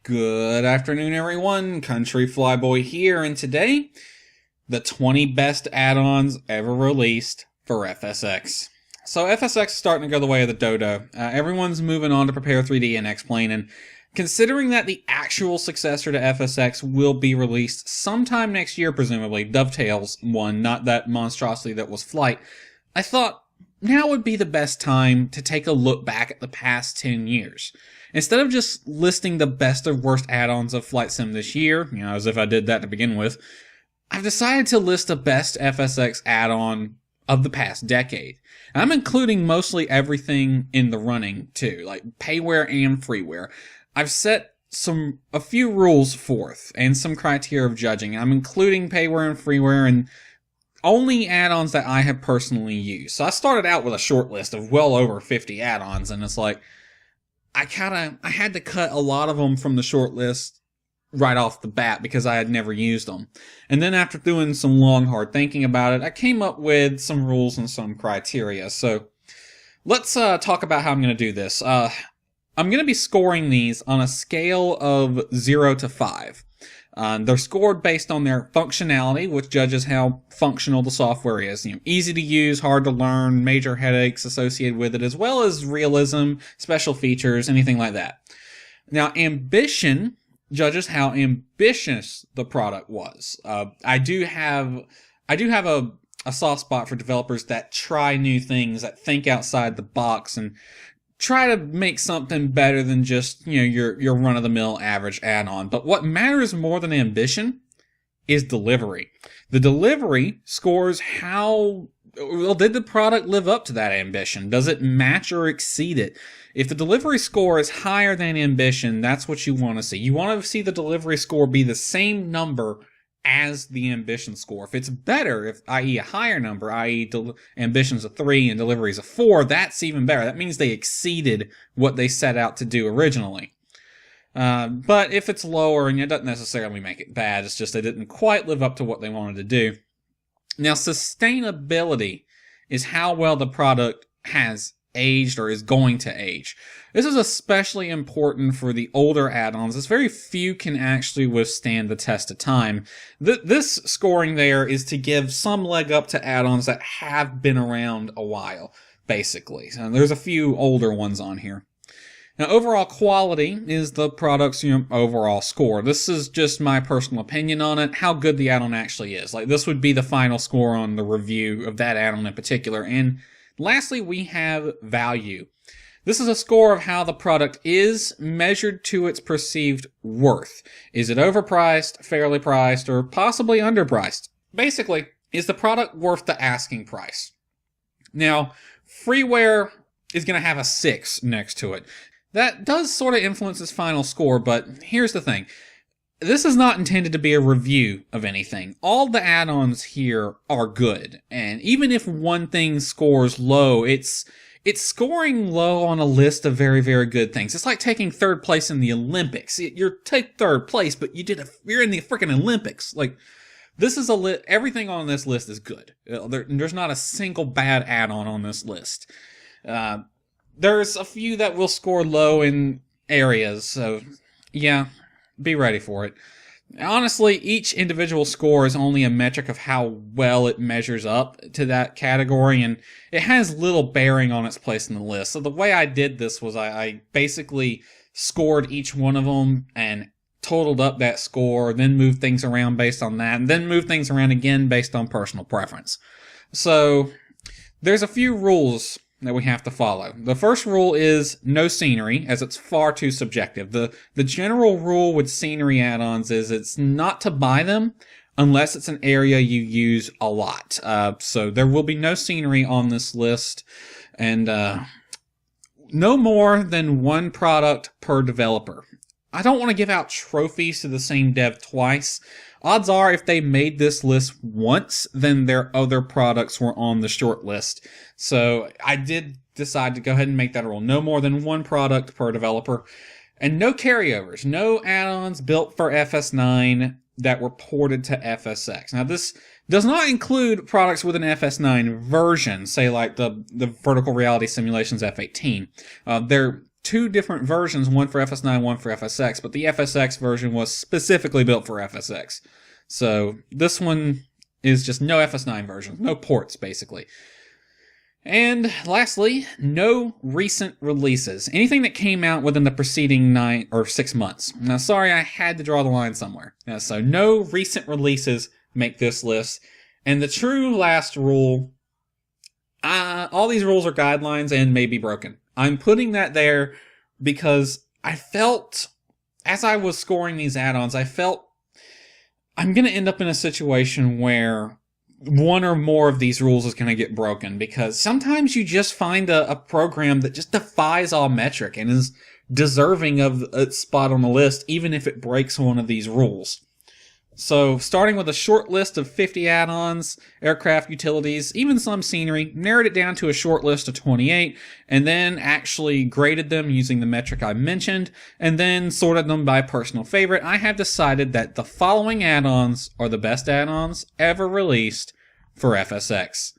Good afternoon, everyone. Country Flyboy here, and today, the 20 best add-ons ever released for FSX. So FSX is starting to go the way of the dodo. Everyone's moving on to prepare 3D and X-Plane, and considering that the actual successor to FSX will be released sometime next year, presumably, dovetails one, not that monstrosity that was Flight, I thought now would be the best time to take a look back at the past 10 years. Instead of just listing the best of worst add-ons of Flight Sim this year, as if I did that to begin with, I've decided to list the best FSX add-on of the past decade. And I'm including mostly everything in the running too, like payware and freeware. I've set a few rules forth and some criteria of judging. I'm including payware and freeware and only add-ons that I have personally used. So I started out with a short list of well over 50 add-ons, and it's like, I had to cut a lot of them from the short list right off the bat because I had never used them. And then after doing some long, hard thinking about it, I came up with some rules and some criteria. So let's talk about how I'm going to do this. I'm going to be scoring these on a scale of 0 to 5. They're scored based on their functionality, which judges how functional the software is. Easy to use, hard to learn, major headaches associated with it, as well as realism, special features, anything like that. Now, ambition judges how ambitious the product was. I do have a soft spot for developers that try new things, that think outside the box, and try to make something better than just, your run-of-the-mill average add-on. But what matters more than ambition is delivery. The delivery scores how well did the product live up to that ambition? Does it match or exceed it? If the delivery score is higher than ambition, that's what you want to see. You want to see the delivery score be the same number as the ambition score. If it's better, i.e. a higher number, i.e. ambition's a 3 and delivery's a 4, that's even better. That means they exceeded what they set out to do originally. But if it's lower, and it doesn't necessarily make it bad, it's just they didn't quite live up to what they wanted to do. Now, sustainability is how well the product has aged or is going to age. This is especially important for the older add-ons, as very few can actually withstand the test of time. This scoring there is to give some leg up to add-ons that have been around a while, basically. So there's a few older ones on here. Now, overall quality is the product's overall score. This is just my personal opinion on it, how good the add-on actually is. Like, this would be the final score on the review of that add-on in particular. And lastly, we have value. This is a score of how the product is measured to its perceived worth. Is it overpriced, fairly priced, or possibly underpriced? Basically, is the product worth the asking price? Now, freeware is going to have a 6 next to it. That does sort of influence its final score, but here's the thing. This is not intended to be a review of anything. All the add-ons here are good, and even if one thing scores low, it's scoring low on a list of very, very good things. It's like taking third place in the Olympics. You're take third place, but you're in the freaking Olympics. Like, this is everything on this list is good. There's not a single bad add-on on this list. There's a few that will score low in areas, so yeah, be ready for it. Honestly, each individual score is only a metric of how well it measures up to that category, and it has little bearing on its place in the list. So the way I did this was I basically scored each one of them and totaled up that score, then moved things around based on that, and then moved things around again based on personal preference. So there's a few rules that we have to follow. The first rule is no scenery, as it's far too subjective. The general rule with scenery add-ons is it's not to buy them unless it's an area you use a lot. So there will be no scenery on this list, and no more than one product per developer. I don't want to give out trophies to the same dev twice. Odds are if they made this list once, then their other products were on the short list. So I did decide to go ahead and make that a rule. No more than one product per developer. And no carryovers, no add-ons built for FS9 that were ported to FSX. Now, this does not include products with an FS9 version, say like the Vertical Reality Simulations F18. They're two different versions, one for FS9, one for FSX, but the FSX version was specifically built for FSX. So this one is just no FS9 version, no ports, basically. And lastly, no recent releases. Anything that came out within the preceding 9 or 6 months. Now, sorry, I had to draw the line somewhere. So no recent releases make this list. And the true last rule, all these rules are guidelines and may be broken. I'm putting that there because I felt, as I was scoring these add-ons, I felt I'm going to end up in a situation where one or more of these rules is going to get broken, because sometimes you just find a program that just defies all metric and is deserving of its spot on the list, even if it breaks one of these rules. So, starting with a short list of 50 add-ons, aircraft, utilities, even some scenery, narrowed it down to a short list of 28, and then actually graded them using the metric I mentioned, and then sorted them by personal favorite. I have decided that the following add-ons are the best add-ons ever released for FSX.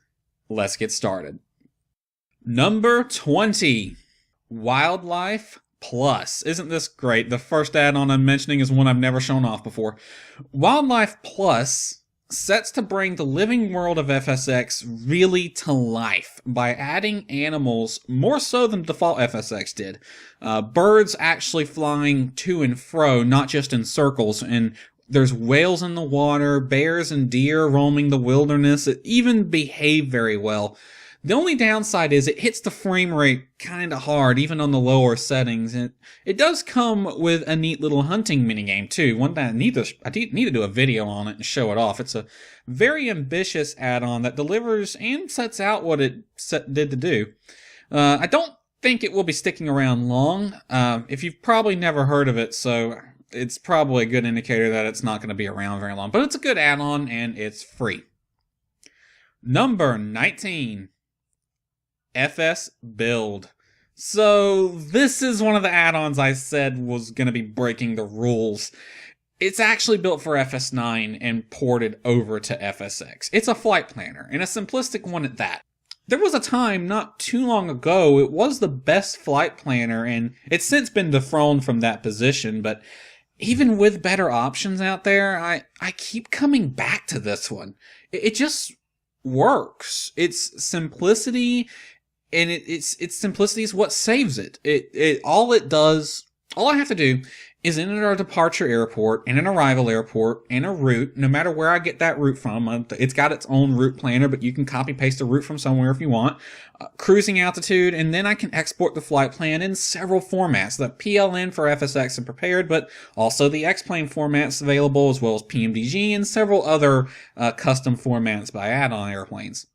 Let's get started. Number 20, Wildlife Plus. Isn't this great? The first add-on I'm mentioning is one I've never shown off before. Wildlife Plus sets to bring the living world of FSX really to life by adding animals more so than default FSX did. Birds actually flying to and fro, not just in circles, and there's whales in the water, bears and deer roaming the wilderness. It even behave very well. The only downside is it hits the frame rate kind of hard, even on the lower settings. And it does come with a neat little hunting minigame, too. One that I need to do a video on it and show it off. It's a very ambitious add-on that delivers and sets out what it did to do. I don't think it will be sticking around long. If you've probably never heard of it, so it's probably a good indicator that it's not going to be around very long. But it's a good add-on, and it's free. Number 19. FSBuild. So this is one of the add-ons I said was going to be breaking the rules. It's actually built for FS9 and ported over to FSX. It's a flight planner, and a simplistic one at that. There was a time not too long ago it was the best flight planner, and it's since been dethroned from that position, but even with better options out there, I keep coming back to this one. It just works. Its simplicity, and its simplicity is what saves it. All I have to do is enter our departure airport and an arrival airport and a route, no matter where I get that route from. It's got its own route planner, but you can copy paste a route from somewhere if you want. Cruising altitude, and then I can export the flight plan in several formats. The PLN for FSX and prepared, but also the X-plane formats available, as well as PMDG and several other custom formats by add-on airplanes.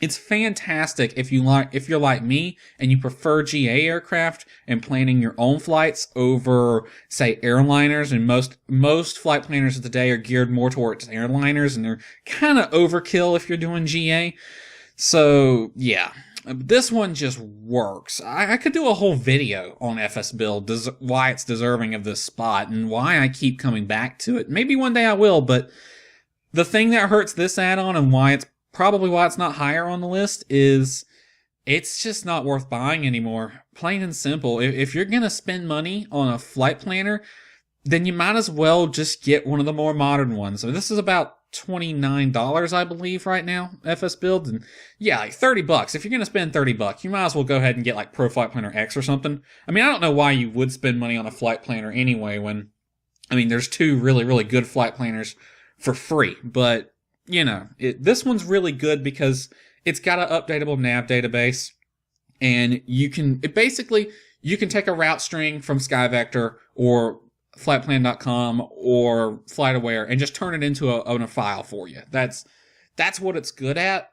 It's fantastic if you're like me and you prefer GA aircraft and planning your own flights over, say, airliners. And most flight planners of the day are geared more towards airliners, and they're kind of overkill if you're doing GA. So yeah, this one just works. I could do a whole video on FSBuild, why it's deserving of this spot and why I keep coming back to it. Maybe one day I will, but the thing that hurts this add-on and why it's not higher on the list is it's just not worth buying anymore. Plain and simple. If you're going to spend money on a flight planner, then you might as well just get one of the more modern ones. So this is about $29, I believe, right now, FSBuild. And yeah, like $30. If you're going to spend $30, you might as well go ahead and get like Pro Flight Planner X or something. I mean, I don't know why you would spend money on a flight planner anyway when, I mean, there's two really, really good flight planners for free. But you know, this one's really good because it's got an updatable nav database, and you can take a route string from SkyVector or flightplan.com or FlightAware and just turn it into a file for you. That's what it's good at,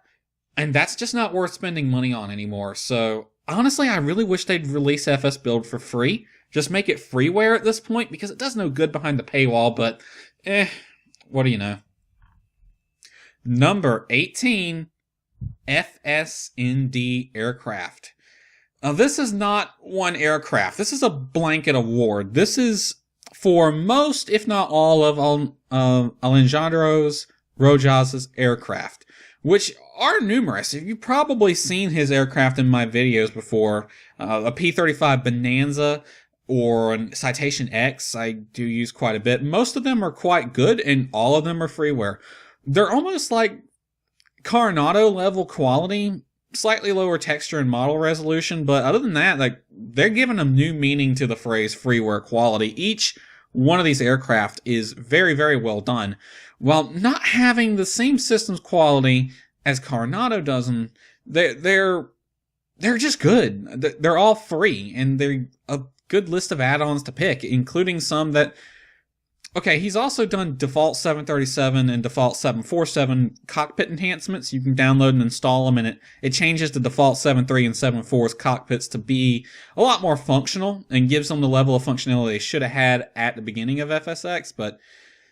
and that's just not worth spending money on anymore. So honestly, I really wish they'd release FSBuild for free. Just make it freeware at this point, because it does no good behind the paywall, but what do you know? Number 18, FSND Aircraft. Now, this is not one aircraft. This is a blanket award. This is for most, if not all, of Alejandro Rojas's aircraft, which are numerous. You've probably seen his aircraft in my videos before. A P-35 Bonanza or a Citation X I do use quite a bit. Most of them are quite good, and all of them are freeware. They're almost like Carenado level quality, slightly lower texture and model resolution, but other than that, like, they're giving a new meaning to the phrase freeware quality. Each one of these aircraft is very, very well done, while not having the same systems quality as Carenado does. They're just good. They're all free, and they're a good list of add-ons to pick, including some that... Okay, he's also done default 737 and default 747 cockpit enhancements. You can download and install them, and it changes the default 7.3 and 7.4's cockpits to be a lot more functional and gives them the level of functionality they should have had at the beginning of FSX, but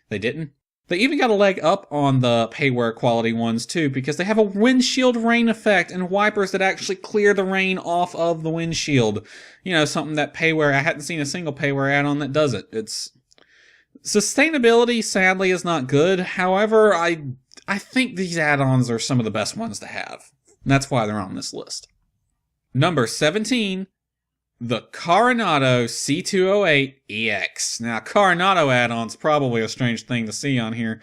they didn't. They even got a leg up on the payware quality ones too, because they have a windshield rain effect and wipers that actually clear the rain off of the windshield. You know, something that payware, I hadn't seen a single payware add-on that does it. Sustainability, sadly, is not good. However, I think these add-ons are some of the best ones to have. And that's why they're on this list. Number 17, the Carenado C208 EX. Now, Carenado add-ons probably a strange thing to see on here.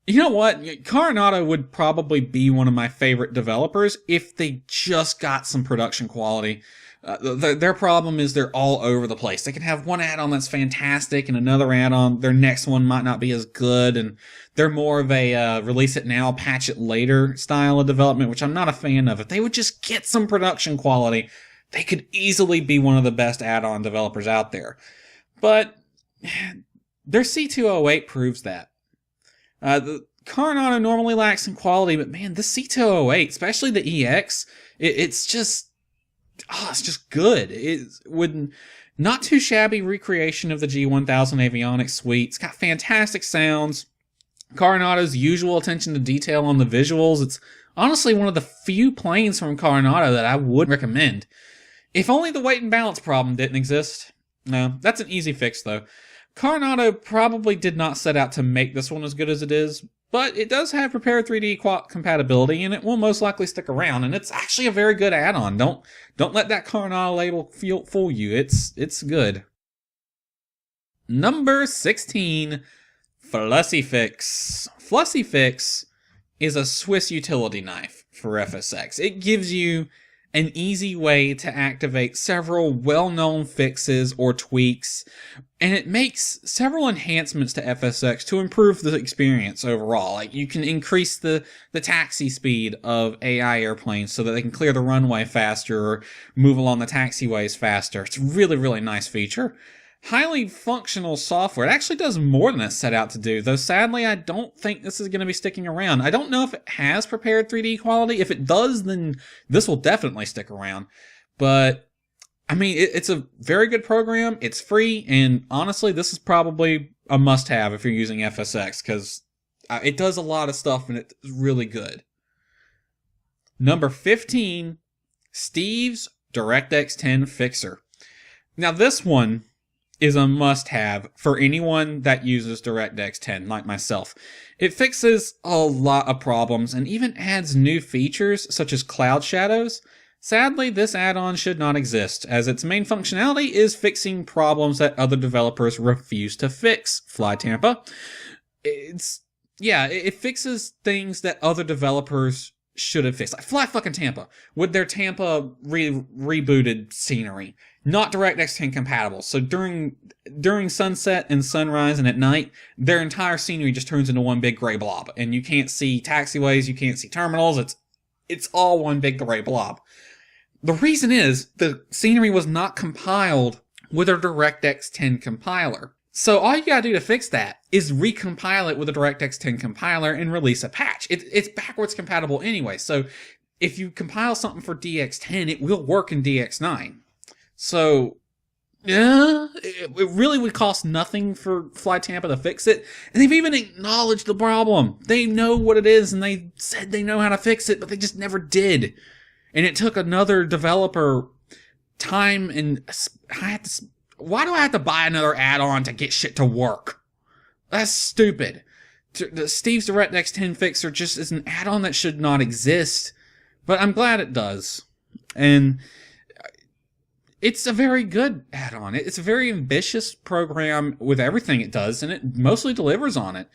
You know what? Carenado would probably be one of my favorite developers if they just got some production quality. Their problem is they're all over the place. They can have one add-on that's fantastic and another add-on, their next one might not be as good, and they're more of a release it now, patch it later style of development, which I'm not a fan of. If they would just get some production quality, they could easily be one of the best add-on developers out there. But their C208 proves that. The Carenado normally lacks some quality, but man, this C208, especially the EX, it's just good. It's with not too shabby recreation of the G1000 avionics suite. It's got fantastic sounds. Carenado's usual attention to detail on the visuals. It's honestly one of the few planes from Carenado that I would recommend. If only the weight and balance problem didn't exist. No, that's an easy fix though. Carenado probably did not set out to make this one as good as it is, but it does have prepared 3D compatibility, and it will most likely stick around, and it's actually a very good add-on. Don't let that Carenado label fool you. It's good. Number 16, FlusiFix. FlusiFix is a Swiss utility knife for FSX. It gives you an easy way to activate several well-known fixes or tweaks, and it makes several enhancements to FSX to improve the experience overall. Like, you can increase the taxi speed of AI airplanes so that they can clear the runway faster or move along the taxiways faster. It's a really, really nice feature. Highly functional software. It actually does more than it's set out to do, though sadly I don't think this is going to be sticking around. I don't know if it has prepared 3D quality. If it does, then this will definitely stick around. But, I mean, it's a very good program. It's free, and honestly, this is probably a must-have if you're using FSX, because it does a lot of stuff, and it's really good. Number 15, Steve's DirectX 10 Fixer. Now, this one is a must-have for anyone that uses DirectX 10, like myself. It fixes a lot of problems and even adds new features, such as cloud shadows. Sadly, this add-on should not exist, as its main functionality is fixing problems that other developers refuse to fix. Fly Tampa. It fixes things that other developers should have fixed. Like Fly fucking Tampa, with their Tampa rebooted scenery. Not DirectX 10 compatible. So during sunset and sunrise and at night, their entire scenery just turns into one big gray blob. And you can't see taxiways, you can't see terminals, it's all one big gray blob. The reason is, the scenery was not compiled with a DirectX 10 compiler. So all you gotta do to fix that is recompile it with a DirectX 10 compiler and release a patch. It's backwards compatible anyway, so if you compile something for DX10, it will work in DX9. So, yeah, it really would cost nothing for Fly Tampa to fix it. And they've even acknowledged the problem. They know what it is, and they said they know how to fix it, but they just never did. And it took another developer time and why do I have to buy another add-on to get shit to work? That's stupid. The Steve's DirectX 10 Fixer just is an add-on that should not exist, but I'm glad it does. And it's a very good add-on. It's a very ambitious program with everything it does, and it mostly delivers on it.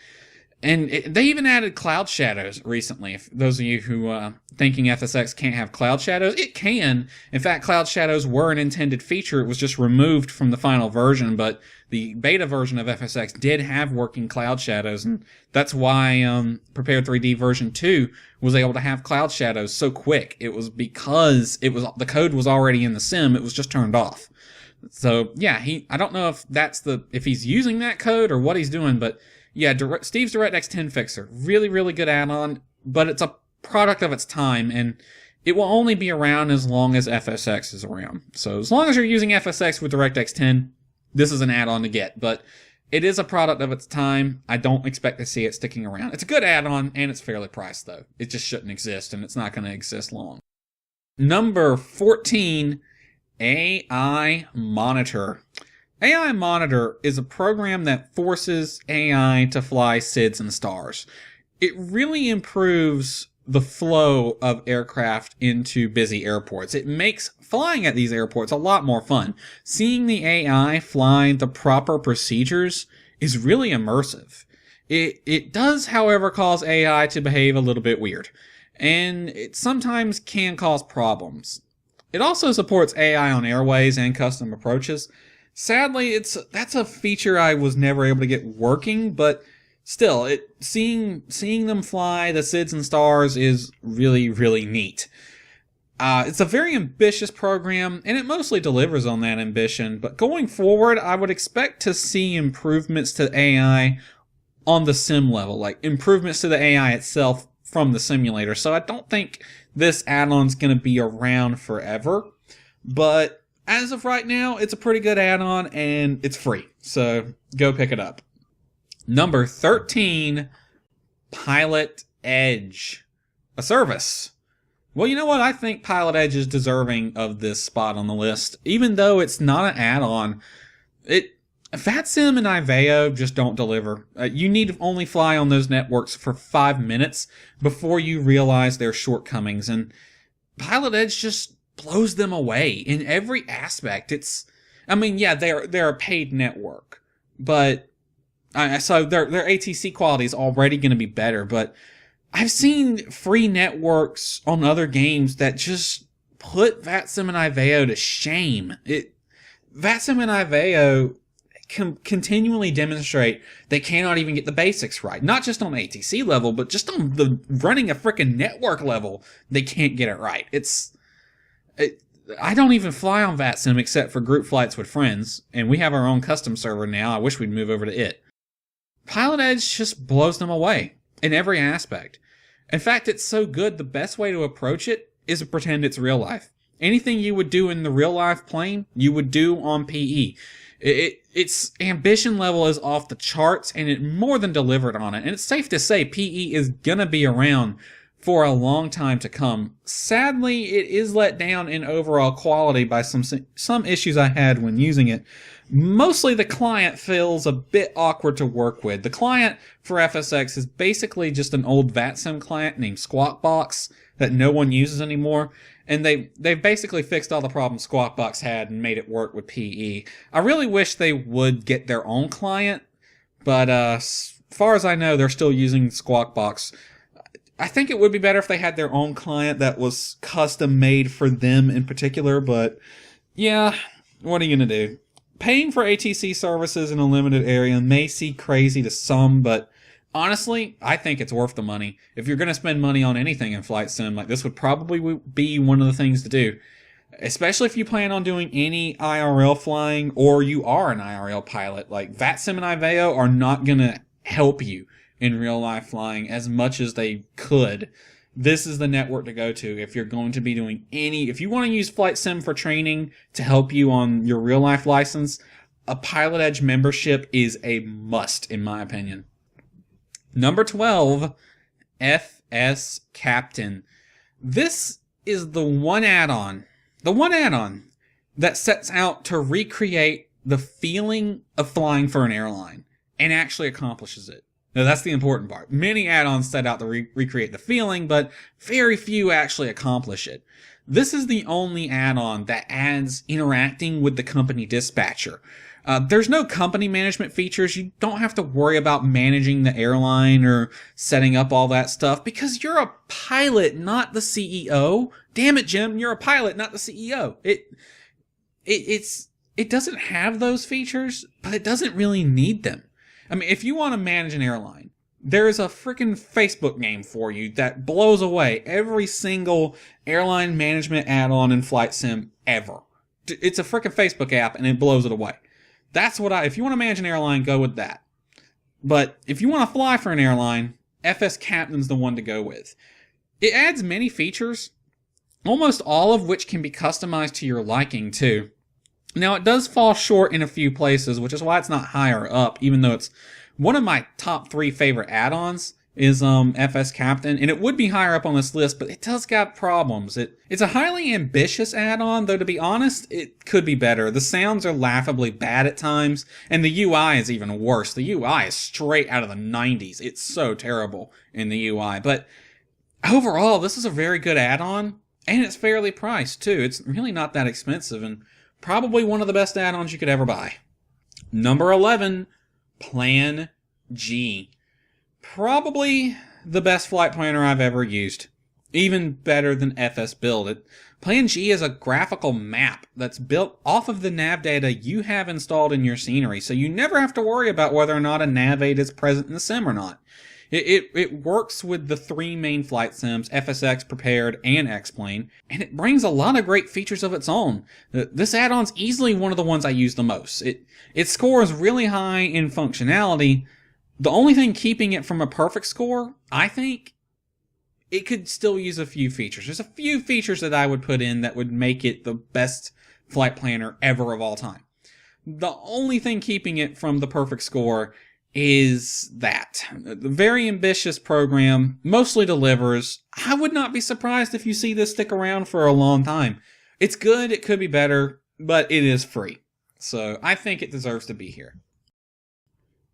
And they even added cloud shadows recently. If those of you who thinking FSX can't have cloud shadows, it can. In fact, cloud shadows were an intended feature. It was just removed from the final version, but the beta version of FSX did have working cloud shadows, and that's why Prepared 3D version 2 was able to have cloud shadows so quick. It was because the code was already in the sim. It was just turned off. So yeah, I don't know if he's using that code or what he's doing, but yeah, Steve's DirectX 10 Fixer, really, really good add-on, but it's a product of its time, and it will only be around as long as FSX is around. So as long as you're using FSX with DirectX 10, this is an add-on to get, but it is a product of its time. I don't expect to see it sticking around. It's a good add-on, and it's fairly priced, though. It just shouldn't exist, and it's not going to exist long. Number 14, AI Monitor. AI Monitor is a program that forces AI to fly SIDS and stars. It really improves the flow of aircraft into busy airports. It makes flying at these airports a lot more fun. Seeing the AI fly the proper procedures is really immersive. It does, however, cause AI to behave a little bit weird, and it sometimes can cause problems. It also supports AI on airways and custom approaches. Sadly, that's a feature I was never able to get working, but still, seeing them fly the SIDS and stars is really, really neat. It's a very ambitious program, and it mostly delivers on that ambition, but going forward, I would expect to see improvements to AI on the sim level, like improvements to the AI itself from the simulator, so I don't think this add-on's going to be around forever, but as of right now, it's a pretty good add-on, and it's free, so go pick it up. Number 13, PilotEdge, a service. Well, you know what? I think PilotEdge is deserving of this spot on the list, even though it's not an add-on. VATSIM and IVEO just don't deliver. You need to only fly on those networks for 5 minutes before you realize their shortcomings, and PilotEdge just blows them away in every aspect. They're a paid network, but so their ATC quality is already going to be better, but I've seen free networks on other games that just put VATSIM and IVEO to shame. VATSIM and IVEO continually demonstrate they cannot even get the basics right. Not just on the ATC level, but just on the running a freaking network level, they can't get it right. I don't even fly on VATSIM except for group flights with friends, and we have our own custom server now. I wish we'd move over to it. PilotEdge just blows them away in every aspect. In fact, it's so good, the best way to approach it is to pretend it's real life. Anything you would do in the real life plane, you would do on PE. Its ambition level is off the charts, and it more than delivered on it. And it's safe to say PE is gonna be around for a long time to come. Sadly, it is let down in overall quality by some issues I had when using it. Mostly the client feels a bit awkward to work with. The client for FSX is basically just an old VATSIM client named Squawkbox that no one uses anymore, and they've basically fixed all the problems Squawkbox had and made it work with PE. I really wish they would get their own client, but as far as I know, they're still using Squawkbox. I think it would be better if they had their own client that was custom made for them in particular, but yeah, what are you going to do? Paying for ATC services in a limited area may seem crazy to some, but honestly, I think it's worth the money. If you're going to spend money on anything in flight sim, like this would probably be one of the things to do. Especially if you plan on doing any IRL flying, or you are an IRL pilot. Like VATSIM and IVEO are not going to help you in real life flying as much as they could. This is the network to go to if you're going to be doing if you want to use flight sim for training to help you on your real life license, a PilotEdge membership is a must in my opinion. Number 12, FSCaptain. This is the one add-on that sets out to recreate the feeling of flying for an airline and actually accomplishes it. Now, that's the important part. Many add-ons set out to recreate the feeling, but very few actually accomplish it. This is the only add-on that adds interacting with the company dispatcher. There's no company management features. You don't have to worry about managing the airline or setting up all that stuff because you're a pilot, not the CEO. Damn it, Jim, you're a pilot, not the CEO. It doesn't have those features, but it doesn't really need them. I mean, if you want to manage an airline, there's a freaking Facebook game for you that blows away every single airline management add-on in Flight Sim ever. It's a freaking Facebook app and it blows it away. That's what if you want to manage an airline, go with that. But if you want to fly for an airline, FSCaptain's the one to go with. It adds many features, almost all of which can be customized to your liking too. Now, it does fall short in a few places, which is why it's not higher up, even though it's one of my top 3 favorite add-ons is FSCaptain, and it would be higher up on this list, but it does got problems. It's a highly ambitious add-on, though to be honest, it could be better. The sounds are laughably bad at times, and the UI is even worse. The UI is straight out of the 90s. It's so terrible in the UI, but overall, this is a very good add-on, and it's fairly priced, too. It's really not that expensive, and probably one of the best add-ons you could ever buy. Number 11, Plan G. Probably the best flight planner I've ever used. Even better than FSBuild. Plan G is a graphical map that's built off of the nav data you have installed in your scenery, so you never have to worry about whether or not a nav aid is present in the sim or not. It works with the 3 main flight sims, FSX, Prepared, and X-Plane, and it brings a lot of great features of its own. This add-on's easily one of the ones I use the most. It scores really high in functionality. The only thing keeping it from a perfect score, I think, it could still use a few features. There's a few features that I would put in that would make it the best flight planner ever of all time. The only thing keeping it from the perfect score is that. The very ambitious program mostly delivers. I would not be surprised if you see this stick around for a long time. It's good, it could be better, but it is free. So I think it deserves to be here.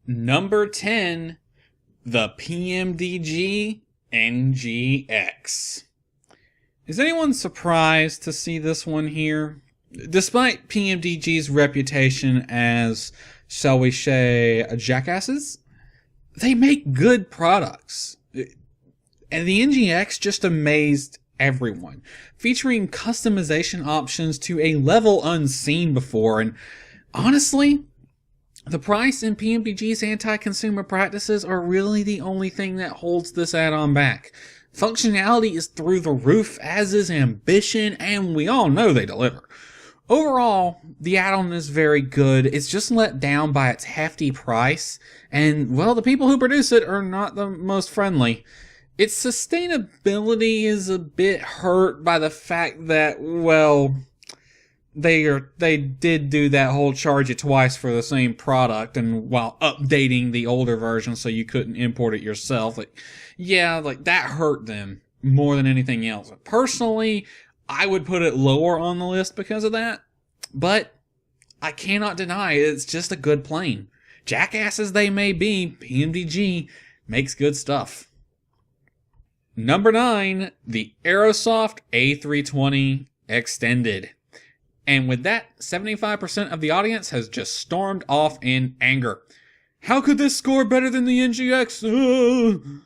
Number 10, the PMDG NGX. Is anyone surprised to see this one here? Despite PMDG's reputation as, shall we say, jackasses, they make good products. And the NGX just amazed everyone, featuring customization options to a level unseen before. And honestly, the price and PMDG's anti-consumer practices are really the only thing that holds this add-on back. Functionality is through the roof, as is ambition, and we all know they deliver. Overall, the add-on is very good. It's just let down by its hefty price, and, well, the people who produce it are not the most friendly. Its sustainability is a bit hurt by the fact that, well, they did do that whole charge it twice for the same product, and while updating the older version so you couldn't import it yourself. That hurt them more than anything else. Personally, I would put it lower on the list because of that, but I cannot deny it's just a good plane. Jackasses they may be, PMDG makes good stuff. Number 9, the Aerosoft A320 Extended. And with that, 75% of the audience has just stormed off in anger. How could this score better than the NGX?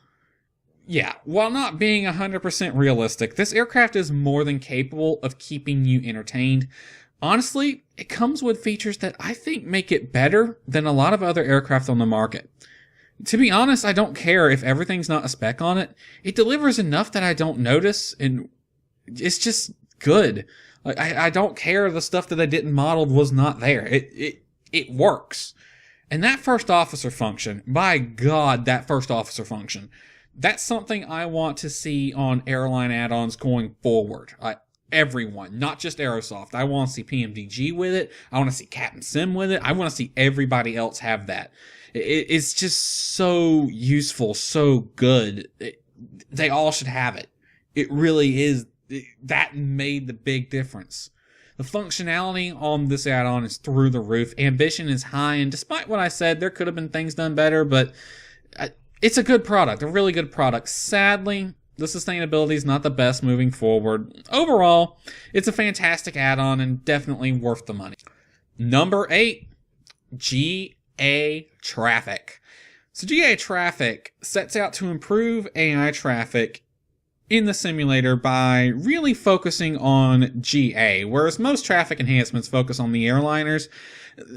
Yeah, while not being 100% realistic, this aircraft is more than capable of keeping you entertained. Honestly, it comes with features that I think make it better than a lot of other aircraft on the market. To be honest, I don't care if everything's not a spec on it. It delivers enough that I don't notice, and it's just good. I don't care the stuff that they didn't model was not there. It works. And that first officer function, by God, that first officer function, that's something I want to see on airline add-ons going forward. Everyone, not just Aerosoft. I want to see PMDG with it. I want to see Captain Sim with it. I want to see everybody else have that. It's just so useful, so good. They all should have it. It really is. That made the big difference. The functionality on this add-on is through the roof. Ambition is high, and despite what I said, there could have been things done better, but it's a good product, a really good product. Sadly, the sustainability is not the best moving forward. Overall, it's a fantastic add-on and definitely worth the money. Number 8, GA Traffic. So GA Traffic sets out to improve AI traffic in the simulator by really focusing on GA. Whereas most traffic enhancements focus on the airliners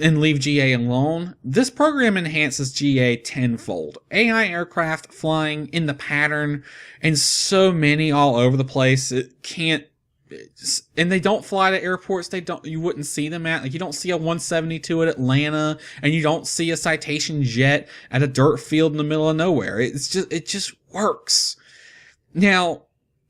and leave GA alone, this program enhances GA tenfold. AI aircraft flying in the pattern and so many all over the place, and they don't fly to airports you wouldn't see them at. Like, you don't see a 172 at Atlanta, and you don't see a Citation jet at a dirt field in the middle of nowhere. It just works. Now,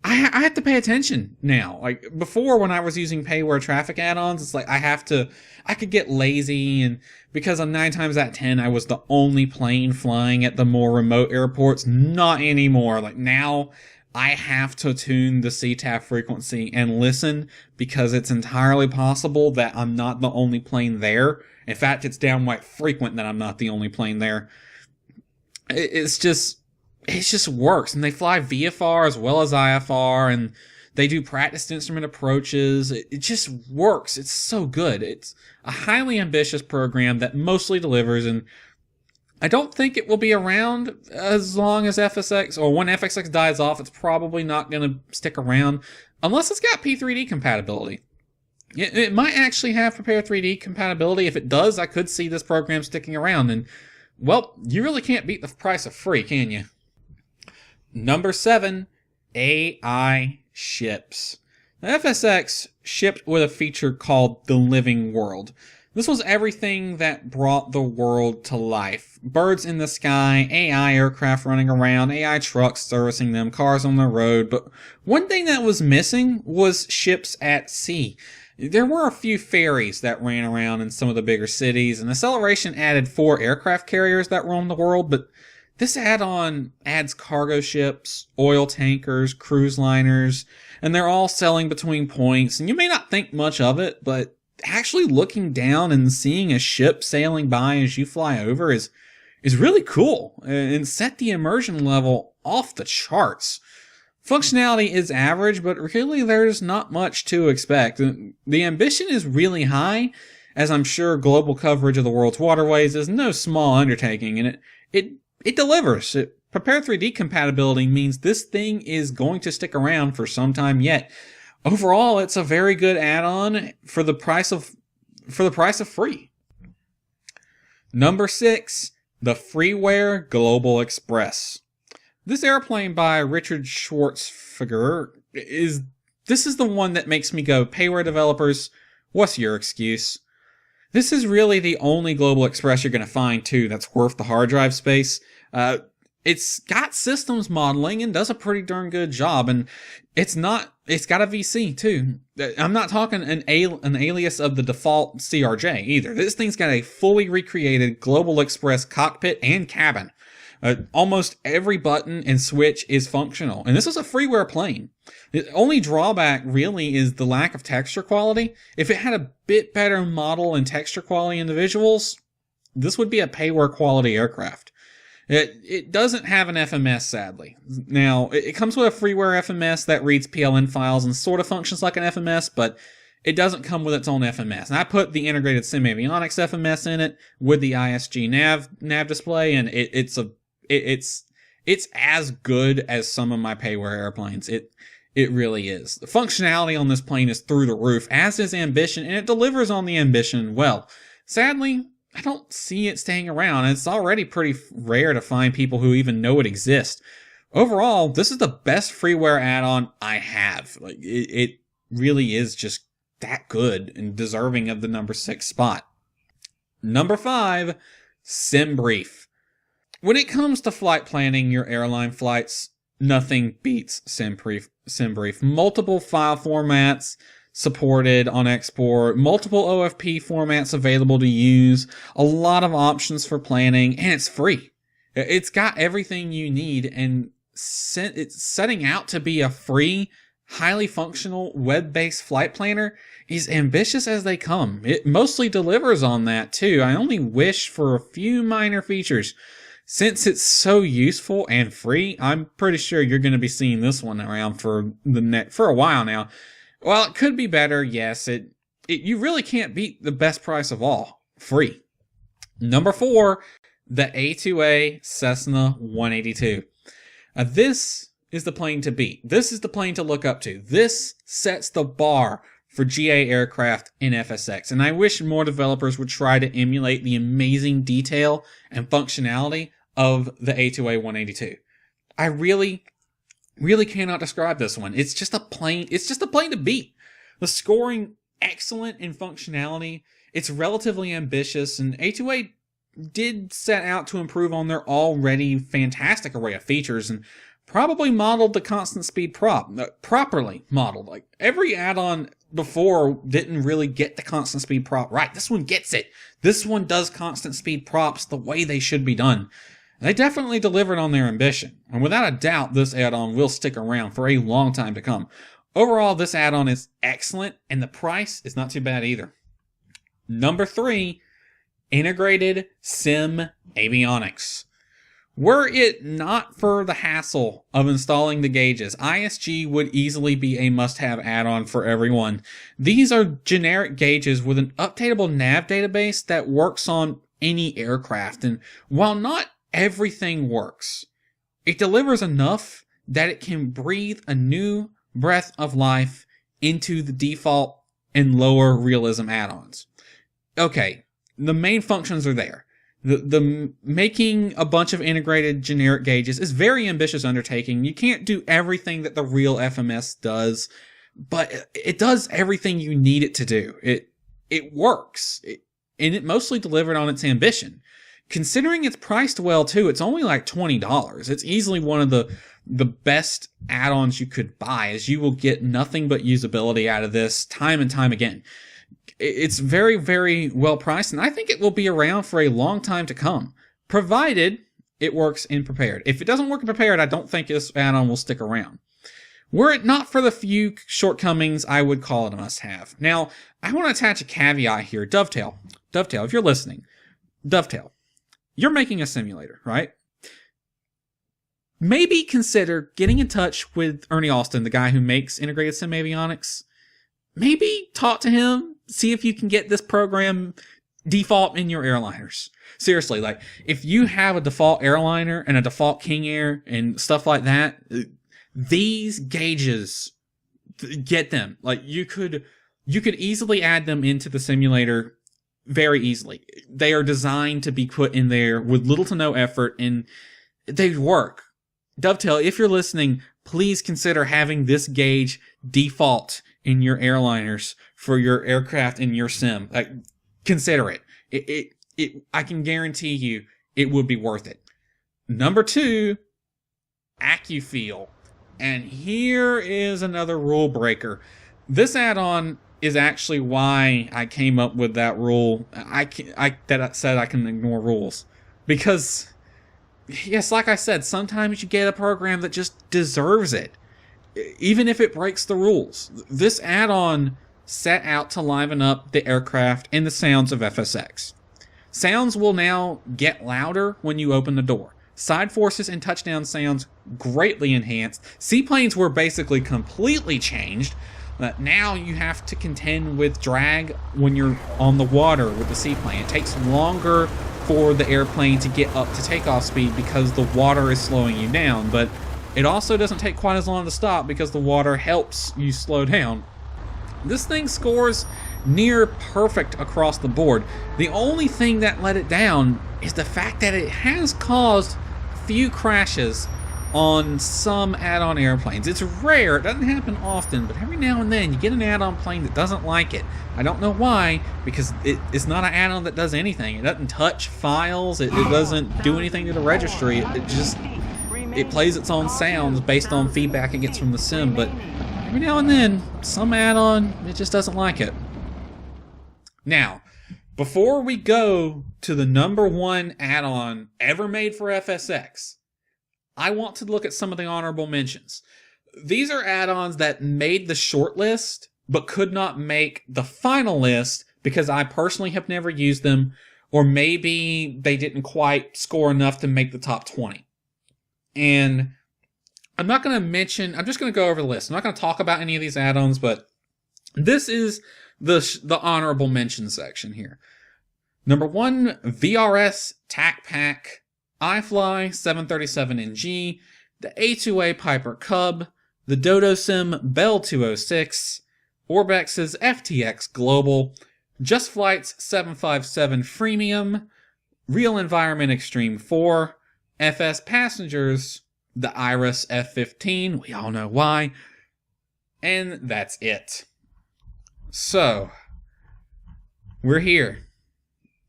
I have to pay attention now. Like, before, when I was using payware traffic add-ons, it's like I could get lazy, and because on 9 times out of 10, I was the only plane flying at the more remote airports. Not anymore. Like, now I have to tune the CTAF frequency and listen, because it's entirely possible that I'm not the only plane there. In fact, it's downright frequent that I'm not the only plane there. It just works. And they fly VFR as well as IFR, and they do practiced instrument approaches. It just works. It's so good. It's a highly ambitious program that mostly delivers, and I don't think it will be around as long as FSX, or when FSX dies off, it's probably not going to stick around unless it's got P3D compatibility. It might actually have Prepare 3D compatibility. If it does, I could see this program sticking around, and, well, you really can't beat the price of free, can you? Number 7, AI ships. Now, FSX shipped with a feature called the Living World. This was everything that brought the world to life. Birds in the sky, AI aircraft running around, AI trucks servicing them, cars on the road. But one thing that was missing was ships at sea. There were a few ferries that ran around in some of the bigger cities, and Acceleration added 4 aircraft carriers that roam the world, but this add-on adds cargo ships, oil tankers, cruise liners, and they're all sailing between points. And you may not think much of it, but actually looking down and seeing a ship sailing by as you fly over is really cool, and set the immersion level off the charts. Functionality is average, but really there's not much to expect. The ambition is really high, as I'm sure global coverage of the world's waterways is no small undertaking, and it delivers. Prepare 3D compatibility means this thing is going to stick around for some time yet. Overall, it's a very good add-on for the price of free. Number 6, the Freeware Global Express. This airplane by Richard Schwartzfeger is the one that makes me go, payware developers, what's your excuse? This is really the only Global Express you're going to find, too, that's worth the hard drive space. It's got systems modeling and does a pretty darn good job, and it's got a VC, too. I'm not talking an alias of the default CRJ, either. This thing's got a fully recreated Global Express cockpit and cabin. Almost every button and switch is functional, and this is a freeware plane. The only drawback really is the lack of texture quality. If it had a bit better model and texture quality in the visuals, this would be a payware quality aircraft. It doesn't have an FMS, sadly. Now, it comes with a freeware FMS that reads PLN files and sort of functions like an FMS, but it doesn't come with its own FMS. And I put the integrated Simavionics FMS in it with the ISG nav display, and it's as good as some of my payware airplanes. It really is. The functionality on this plane is through the roof, as is ambition, and it delivers on the ambition well. Sadly, I don't see it staying around. It's already pretty rare to find people who even know it exists. Overall, this is the best freeware add-on I have. Like, it really is just that good and deserving of the number 6 spot. Number 5, Simbrief. When it comes to flight planning your airline flights, nothing beats Simbrief. Multiple file formats supported on export, multiple OFP formats available to use, a lot of options for planning, and it's free. It's got everything you need, and it's setting out to be a free highly functional web-based flight planner is ambitious as they come. It mostly delivers on that too. I only wish for a few minor features. Since it's so useful and free, I'm pretty sure you're going to be seeing this one around for a while now. While it could be better, yes, you really can't beat the best price of all, free. Number 4, the A2A Cessna 182. This is the plane to beat. This is the plane to look up to. This sets the bar for GA aircraft in FSX, and I wish more developers would try to emulate the amazing detail and functionality of the A2A 182. I really cannot describe this one. It's just a plane to beat. The scoring, excellent in functionality. It's relatively ambitious, and A2A did set out to improve on their already fantastic array of features and probably modeled the constant speed properly modeled. Like every add-on before didn't really get the constant speed prop right. This one gets it. This one does constant speed props the way they should be done. They definitely delivered on their ambition, and without a doubt, this add-on will stick around for a long time to come. Overall, this add-on is excellent, and the price is not too bad either. Number 3, integrated sim avionics. Were it not for the hassle of installing the gauges, ISG would easily be a must-have add-on for everyone. These are generic gauges with an updatable nav database that works on any aircraft, and while not everything works, it delivers enough that it can breathe a new breath of life into the default and lower realism add-ons. Okay, the main functions are there. The making a bunch of integrated generic gauges is very ambitious undertaking. You can't do everything that the real FMS does, but it does everything you need it to do. It works, and it mostly delivered on its ambition. Considering it's priced well too, it's only like $20. It's easily one of the best add-ons you could buy, as you will get nothing but usability out of this time and time again. It's very, very well priced, and I think it will be around for a long time to come, provided it works in prepared. If it doesn't work in prepared, I don't think this add-on will stick around. Were it not for the few shortcomings, I would call it a must-have. Now, I want to attach a caveat here. Dovetail, if you're listening, Dovetail, you're making a simulator, right? Maybe consider getting in touch with Ernie Austin, the guy who makes integrated sim avionics. Maybe talk to him, see if you can get this program default in your airliners. Seriously, like, if you have a default airliner and a default King Air and stuff like that, these gauges, get them. Like, you could easily add them into the simulator very easily. They are designed to be put in there with little to no effort, and they work. Dovetail, if you're listening, please consider having this gauge default in your airliners for your aircraft in your sim. Like, consider it. I can guarantee you it would be worth it. Number 2, Accu-Feel. And here is another rule breaker. This add-on is actually why I came up with that rule. That said I can ignore rules. Because, yes, like I said, sometimes you get a program that just deserves it, even if it breaks the rules. This add-on set out to liven up the aircraft and the sounds of FSX. Sounds will now get louder when you open the door. Side forces and touchdown sounds greatly enhanced. Seaplanes were basically completely changed. Now you have to contend with drag when you're on the water with the seaplane. It takes longer for the airplane to get up to takeoff speed because the water is slowing you down, but it also doesn't take quite as long to stop because the water helps you slow down. This thing scores near perfect across the board. The only thing that let it down is the fact that it has caused a few crashes on some add-on airplanes. It's rare, it doesn't happen often, but every now and then you get an add-on plane that doesn't like it. I don't know why, because it's not an add-on that does anything. It doesn't touch files, it doesn't do anything to the registry. It plays its own sounds based on feedback it gets from the sim, but every now and then, some add-on, it just doesn't like it. Now, before we go to the number 1 add-on ever made for FSX, I want to look at some of the honorable mentions. these are add-ons that made the short list, but could not make the final list because I personally have never used them, or maybe they didn't quite score enough to make the top 20. And I'm not going to mention, I'm just going to go over the list. I'm not going to talk about any of these add-ons, but this is the honorable mention section here. Number 1, VRS TAC Pack, Ifly 737NG, the A2A Piper Cub, the DodoSim Bell 206, Orbex's FTX Global, Just Flight's 757 Freemium, Real Environment Extreme 4, FS Passengers, the Iris F15, we all know why, and that's it. So, we're here.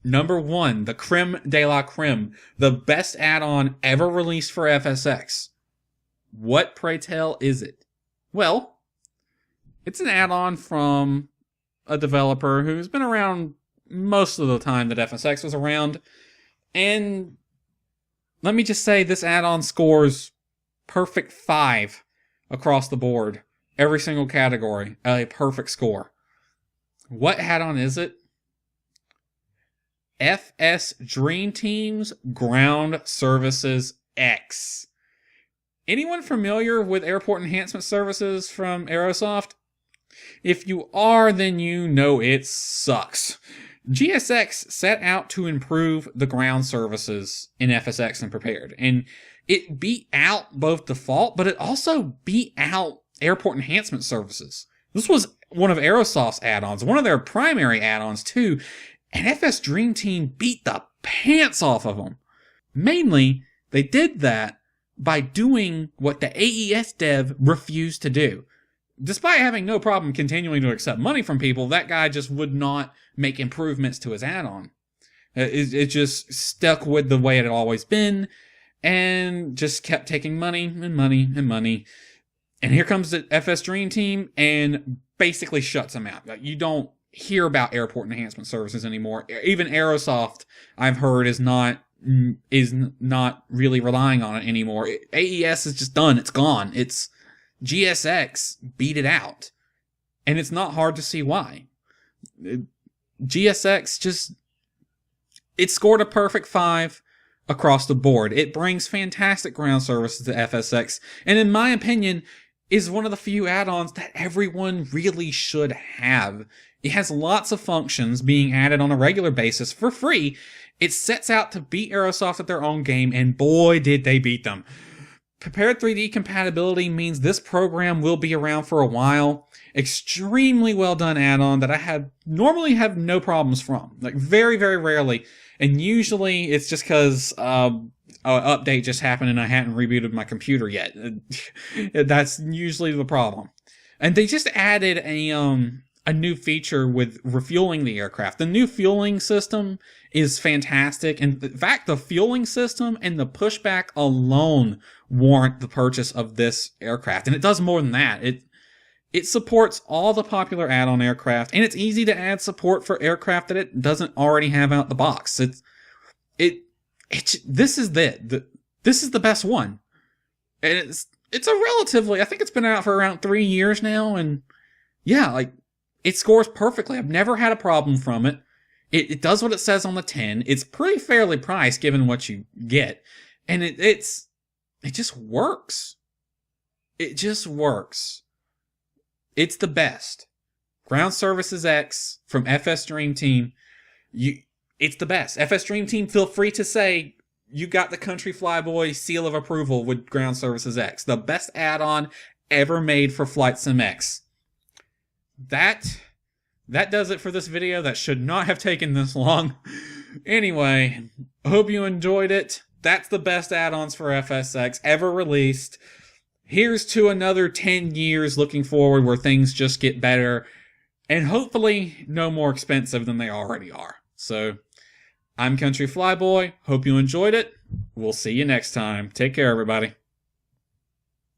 Number 1, the creme de la creme, the best add-on ever released for FSX. What, pray tell, is it? Well, it's an add-on from a developer who's been around most of the time that FSX was around, and let me just say this add-on scores perfect 5 across the board. Every single category, a perfect score. What add-on is it? FS Dream Team's Ground Services X. Anyone familiar with Airport Enhancement Services from Aerosoft? If you are, then you know it sucks. GSX set out to improve the ground services in FSX and Prepared, and it beat out both default, but it also beat out Airport Enhancement Services. This was one of Aerosoft's add-ons, one of their primary add-ons too, and FS Dream Team beat the pants off of them. Mainly, they did that by doing what the AES dev refused to do. Despite having no problem continuing to accept money from people, that guy just would not make improvements to his add-on. It just stuck with the way it had always been, and just kept taking money and money and money. And here comes the FS Dream Team and basically shuts them out. You don't hear about Airport Enhancement Services anymore. Even Aerosoft, I've heard, is not really relying on it anymore. AES is just done. It's gone. It's GSX beat it out. And it's not hard to see why. GSX just, it scored a perfect 5 across the board. It brings fantastic ground services to FSX, and in my opinion, is one of the few add-ons that everyone really should have. It has lots of functions being added on a regular basis for free. It sets out to beat Aerosoft at their own game, and boy did they beat them. Prepared 3D compatibility means this program will be around for a while. Extremely well done add-on that I normally have no problems from. Like very, very rarely. And usually it's just because an update just happened and I hadn't rebooted my computer yet. That's usually the problem. And they just added a new feature with refueling the aircraft. The new fueling system is fantastic. And in fact, the fueling system and the pushback alone warrant the purchase of this aircraft. And it does more than that. It supports all the popular add-on aircraft, and it's easy to add support for aircraft that it doesn't already have out the box. This is the best one. And it's a relatively, I think it's been out for around 3 years now, and yeah, like, it scores perfectly. I've never had a problem from it. It does what it says on the tin. It's pretty fairly priced given what you get, and it just works. It just works. It's the best. Ground Services X from FS Dream Team. It's the best. FS Dream Team, feel free to say you got the Country Flyboy seal of approval with Ground Services X. The best add-on ever made for Flight Sim X. That does it for this video. That should not have taken this long. Anyway, I hope you enjoyed it. That's the best add-ons for FSX ever released. Here's to another 10 years looking forward where things just get better and hopefully no more expensive than they already are. So, I'm Country Flyboy. Hope you enjoyed it. We'll see you next time. Take care, everybody.